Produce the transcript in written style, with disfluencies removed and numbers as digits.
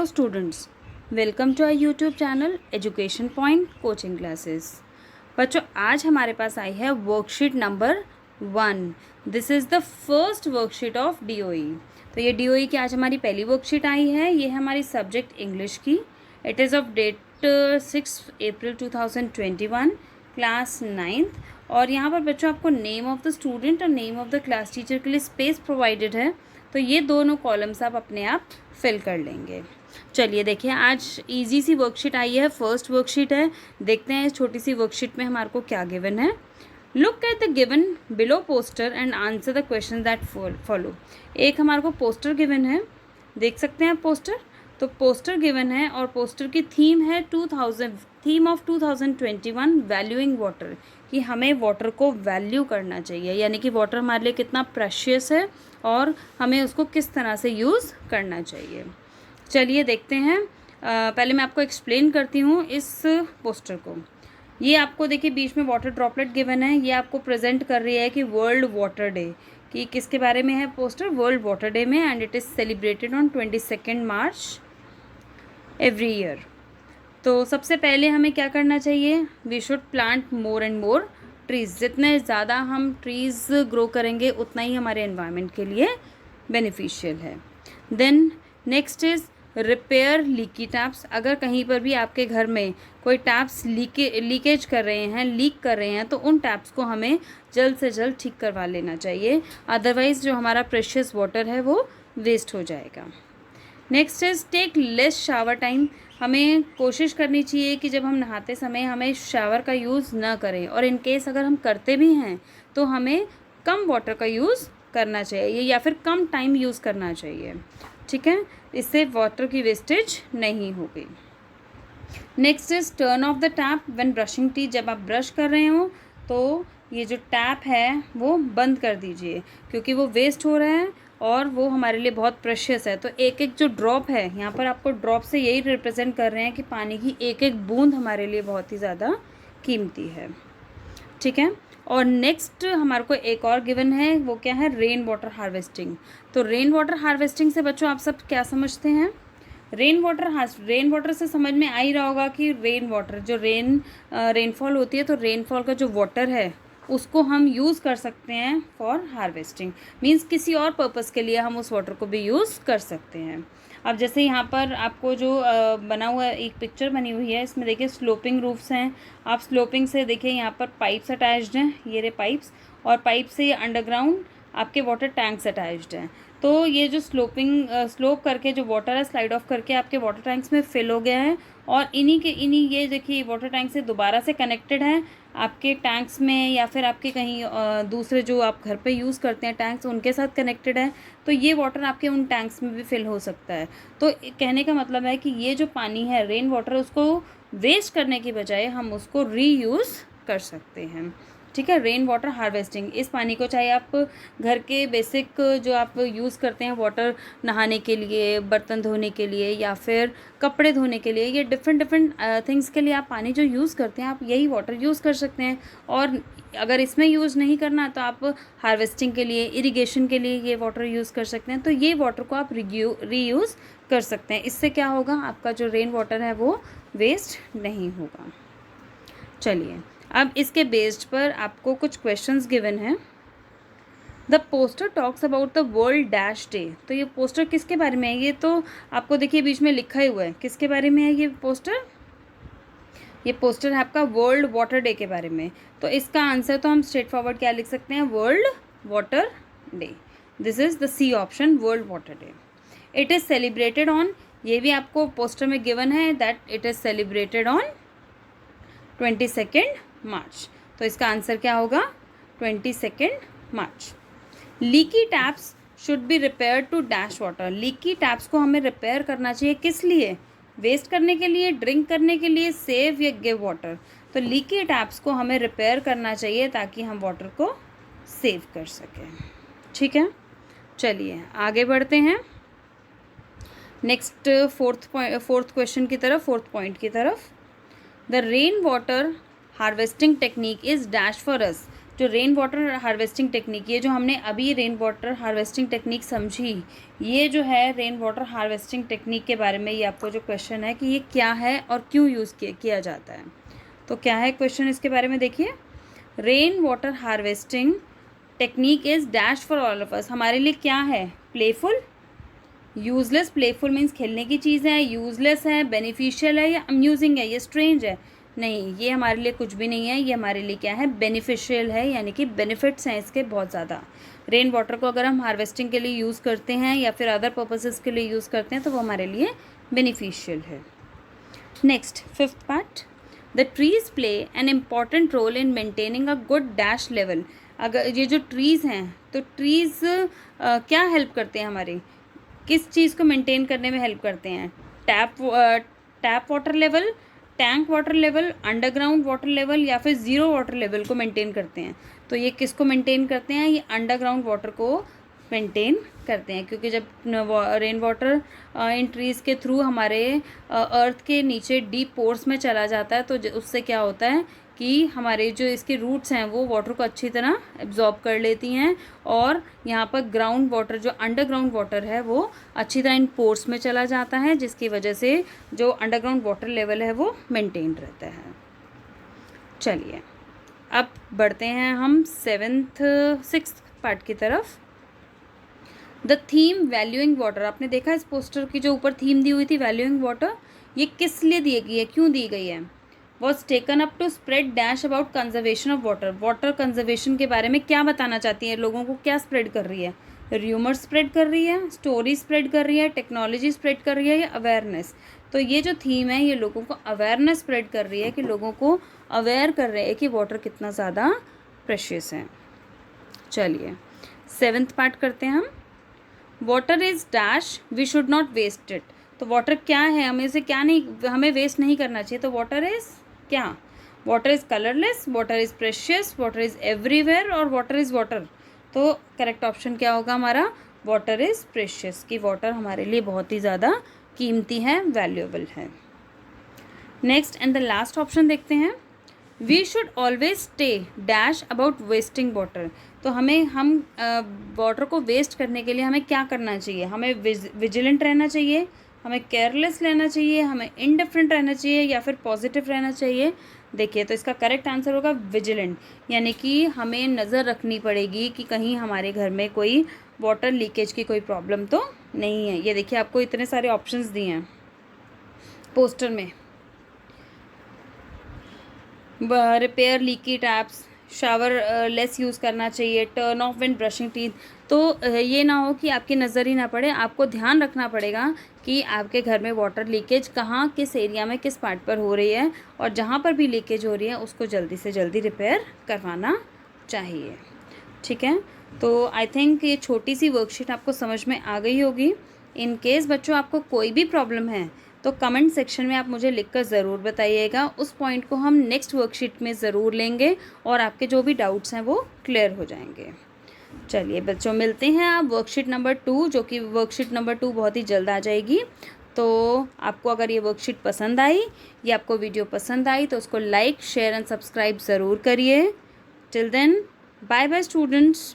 Hello students, welcome to our YouTube channel education point coaching classes. बच्चों, आज हमारे पास आई है worksheet number 1। This is the first worksheet of DOE। तो ये DOE की आज हमारी पहली वर्कशीट आई है। ये है हमारी सब्जेक्ट इंग्लिश की। It is of date 6 April 2021, class 9th। और यहाँ पर बच्चों आपको नेम ऑफ़ द स्टूडेंट और name of the class teacher के लिए स्पेस प्रोवाइडेड है। तो ये दोनों कॉलम्स आप अपने आप फिल कर लेंगे। चलिए देखिए, आज इजी सी वर्कशीट आई है, फर्स्ट वर्कशीट है। देखते हैं इस छोटी सी वर्कशीट में हमारे को क्या गिवन है। Look at the given below poster and answer the question that follow. एक हमारे को पोस्टर गिवन है, देख सकते हैं आप पोस्टर। तो पोस्टर गिवन है और पोस्टर की थीम है 2021 वैल्यूइंग वाटर, कि हमें वाटर को वैल्यू करना चाहिए, यानी कि वाटर हमारे लिए कितना प्रेशियस है और हमें उसको किस तरह से यूज़ करना चाहिए। चलिए देखते हैं। पहले मैं आपको एक्सप्लेन करती हूँ इस पोस्टर को। ये आपको देखिए बीच में वाटर ड्रॉपलेट गिवन है। ये आपको प्रेजेंट कर रही है कि वर्ल्ड वाटर डे, कि किसके बारे में है पोस्टर, वर्ल्ड वाटर डे में। And it is celebrated on 22 March every year. तो सबसे पहले हमें क्या करना चाहिए, we should plant more and more trees. जितने ज़्यादा हम ट्रीज़ ग्रो करेंगे उतना ही हमारे एनवायरनमेंट के लिए बेनिफिशियल है। Then next is repair leaky taps. अगर कहीं पर भी आपके घर में कोई टैप्स लीकेज कर रहे हैं, लीक कर रहे हैं, तो उन टैप्स को हमें जल्द से जल्द ठीक करवा लेना चाहिए। अदरवाइज़ जो हमारा प्रेशियस वाटर है वो वेस्ट हो जाएगा। Next is take less shower time. हमें कोशिश करनी चाहिए कि जब हम नहाते समय हमें शावर का यूज़ ना करें, और इन केस अगर हम करते भी हैं तो हमें कम वाटर का यूज़ करना चाहिए या फिर कम टाइम यूज़ करना चाहिए, ठीक है। इससे वाटर की वेस्टेज नहीं होगी। Next is turn off the tap when brushing teeth. जब आप ब्रश कर रहे हो तो ये जो टैप है वो बंद कर दीजिए, क्योंकि वो वेस्ट हो रहा है और वो हमारे लिए बहुत प्रेशियस है। तो एक एक जो ड्रॉप है, यहाँ पर आपको ड्रॉप से यही रिप्रेजेंट कर रहे हैं कि पानी की एक एक बूंद हमारे लिए बहुत ही ज़्यादा कीमती है, ठीक है। और नेक्स्ट हमारे को एक और गिवन है, वो क्या है, रेन वाटर हार्वेस्टिंग। तो रेन वाटर हार्वेस्टिंग से बच्चों आप सब क्या समझते हैं, रेन वाटर से समझ में आ ही रहा होगा कि रेन वाटर जो रेनफॉल होती है, तो रेनफॉल का जो वाटर है उसको हम यूज़ कर सकते हैं फॉर हार्वेस्टिंग। मींस किसी और पर्पज़ के लिए हम उस वाटर को भी यूज़ कर सकते हैं। अब जैसे यहाँ पर आपको जो बना हुआ एक पिक्चर बनी हुई है, इसमें देखिए स्लोपिंग रूफ्स हैं। आप स्लोपिंग से देखिए यहाँ पर पाइप्स अटैच्ड हैं, ये रहे पाइप्स, और पाइप से ये अंडरग्राउंड आपके वाटर टैंक्स अटैच्ड हैं। तो ये जो स्लोप करके जो वाटर है स्लाइड ऑफ करके आपके वाटर टैंक्स में फिल हो गया है, और इन्हीं ये देखिए वाटर टैंक से दोबारा से कनेक्टेड है आपके टैंक्स में, या फिर आपके कहीं दूसरे जो आप घर पे यूज़ करते हैं टैंक्स, उनके साथ कनेक्टेड है। तो ये वाटर आपके उन टैंक्स में भी फिल हो सकता है। तो कहने का मतलब है कि ये जो पानी है रेन वाटर, उसको वेस्ट करने की बजाय हम उसको रीयूज़ कर सकते हैं, ठीक है। रेन वाटर हार्वेस्टिंग, इस पानी को चाहे आप घर के बेसिक जो आप यूज़ करते हैं वाटर, नहाने के लिए, बर्तन धोने के लिए, या फिर कपड़े धोने के लिए, ये डिफरेंट थिंग्स के लिए आप पानी जो यूज़ करते हैं, आप यही वाटर यूज़ कर सकते हैं। और अगर इसमें यूज़ नहीं करना तो आप हार्वेस्टिंग के लिए, इरिगेशन के लिए ये वाटर यूज़ कर सकते हैं। तो ये वाटर को आप रीयूज़ कर सकते हैं। इससे क्या होगा, आपका जो रेन वाटर है वो वेस्ट नहीं होगा। चलिए, अब इसके बेस्ड पर आपको कुछ क्वेश्चंस गिवन हैं। The poster talks about the world dash day. तो ये पोस्टर किसके बारे में है, ये तो आपको देखिए बीच में लिखा ही हुआ है, किसके बारे में है ये पोस्टर। ये पोस्टर है आपका वर्ल्ड वाटर डे के बारे में। तो इसका आंसर तो हम स्ट्रेट फॉरवर्ड क्या लिख सकते हैं, world water day. This is the C option, world water day. It is celebrated on, ये भी आपको पोस्टर में गिवन है, that it is celebrated on 22 March. तो इसका आंसर क्या होगा, 22 March. Leaky taps should be repair to dash water. Leaky taps को हमें रिपेयर करना चाहिए, किस लिए, वेस्ट करने के लिए, ड्रिंक करने के लिए, सेव या गिव वाटर। तो लीकी टैप्स को हमें रिपेयर करना चाहिए ताकि हम वाटर को सेव कर सकें, ठीक है। चलिए आगे बढ़ते हैं नेक्स्ट फोर्थ क्वेश्चन की तरफ, फोर्थ पॉइंट की तरफ। The rain water harvesting technique is dash for us. जो रेन वाटर हार्वेस्टिंग टेक्निक, ये जो हमने अभी रेन वाटर हार्वेस्टिंग टेक्निक समझी, ये जो है रेन वाटर हार्वेस्टिंग टेक्निक के बारे में ये आपको जो क्वेश्चन है कि ये क्या है और क्यों यूज़ किया जाता है। तो क्या है क्वेश्चन इसके बारे में देखिए, rain water harvesting technique is dash for all of us, हमारे लिए क्या है, प्लेफुल, यूजलेस, प्लेफुल मीन्स खेलने की चीज़ है, यूजलेस है, बेनिफिशियल है, या अम्यूजिंग है, या स्ट्रेंज है। नहीं, ये हमारे लिए कुछ भी नहीं है, ये हमारे लिए क्या है, बेनिफिशियल है, यानी कि बेनिफिट्स हैं इसके बहुत ज़्यादा। रेन वाटर को अगर हम हार्वेस्टिंग के लिए यूज़ करते हैं या फिर अदर पर्पसेस के लिए यूज़ करते हैं तो वो हमारे लिए बेनिफिशियल है। Next 5th part, the trees play an important role in maintaining a good dash level. अगर ये जो ट्रीज़ हैं तो ट्रीज़ क्या हेल्प करते हैं, हमारे किस चीज़ को मेंटेन करने में हेल्प करते हैं, tap water level, tank water level, underground water level, या फिर ज़ीरो वाटर लेवल को मेंटेन करते हैं। तो ये किसको मेंटेन करते हैं, ये अंडरग्राउंड वाटर को मेंटेन करते हैं, क्योंकि जब रेन वाटर इन ट्रीज़ के थ्रू हमारे अर्थ के नीचे डीप पोर्स में चला जाता है तो उससे क्या होता है कि हमारे जो इसके रूट्स हैं वो वाटर को अच्छी तरह एब्जॉर्ब कर लेती हैं, और यहाँ पर ग्राउंड वाटर जो अंडरग्राउंड वाटर है वो अच्छी तरह इन पोर्स में चला जाता है, जिसकी वजह से जो अंडरग्राउंड वाटर लेवल है वो मेंटेन रहता है। चलिए अब बढ़ते हैं हम 6th पार्ट की तरफ। द थीम वैल्यूइंग वाटर, आपने देखा इस पोस्टर की जो ऊपर थीम दी हुई थी वैल्यूइंग वाटर, ये किस लिए दी गई है, क्यों दी गई है, was taken up to spread dash about conservation of water. Water conservation के बारे में क्या बताना चाहती है, लोगों को क्या स्प्रेड कर रही है, र्यूमर स्प्रेड कर रही है, स्टोरी स्प्रेड कर रही है, टेक्नोलॉजी स्प्रेड कर रही है, या अवेयरनेस। तो ये जो थीम है ये लोगों को अवेयरनेस स्प्रेड कर रही है, कि लोगों को अवेयर कर रहे हैं कि वाटर कितना ज़्यादा प्रेशियस है। चलिए 7th पार्ट करते हैं हम। Water is dash we should not waste it. तो वाटर क्या है, हमें इसे क्या नहीं, हमें वेस्ट नहीं करना चाहिए। तो वाटर इज़ क्या, water is colourless, water is precious, water is everywhere, और वाटर इज़ वाटर। तो करेक्ट ऑप्शन क्या होगा हमारा, वाटर इज़ प्रेशियस, कि वाटर हमारे लिए बहुत ही ज़्यादा कीमती है, वैल्यूएबल है। Next and the last option देखते हैं, we should always stay dash about wasting water. तो हम वाटर को वेस्ट करने के लिए हमें क्या करना चाहिए, हमें विजिलेंट रहना चाहिए, हमें केयरलेस रहना चाहिए, हमें इनडिफरेंट रहना चाहिए, या फिर पॉजिटिव रहना चाहिए। देखिए तो इसका करेक्ट आंसर होगा विजिलेंट, यानी कि हमें नज़र रखनी पड़ेगी कि कहीं हमारे घर में कोई वाटर लीकेज की कोई प्रॉब्लम तो नहीं है। ये देखिए आपको इतने सारे ऑप्शंस दिए हैं पोस्टर में, repair leaky taps, shower lace use करना चाहिए, turn off when brushing teeth. तो ये ना हो कि आपकी नज़र ही ना पड़े, आपको ध्यान रखना पड़ेगा कि आपके घर में वाटर लीकेज कहाँ, किस एरिया में, किस पार्ट पर हो रही है, और जहाँ पर भी लीकेज हो रही है उसको जल्दी से जल्दी रिपेयर करवाना चाहिए। ठीक है, तो आई थिंक ये छोटी सी वर्कशीट आपको समझ में आ गई होगी। इन केस बच्चों आपको कोई भी प्रॉब्लम है तो कमेंट सेक्शन में आप मुझे लिखकर ज़रूर बताइएगा, उस पॉइंट को हम नेक्स्ट वर्कशीट में ज़रूर लेंगे और आपके जो भी डाउट्स हैं वो क्लियर हो जाएंगे। चलिए बच्चों मिलते हैं आप वर्कशीट नंबर 2, जो कि वर्कशीट नंबर 2 बहुत ही जल्द आ जाएगी। तो आपको अगर ये वर्कशीट पसंद आई या आपको वीडियो पसंद आई तो उसको लाइक, शेयर एंड सब्सक्राइब ज़रूर करिए। Till then bye bye students.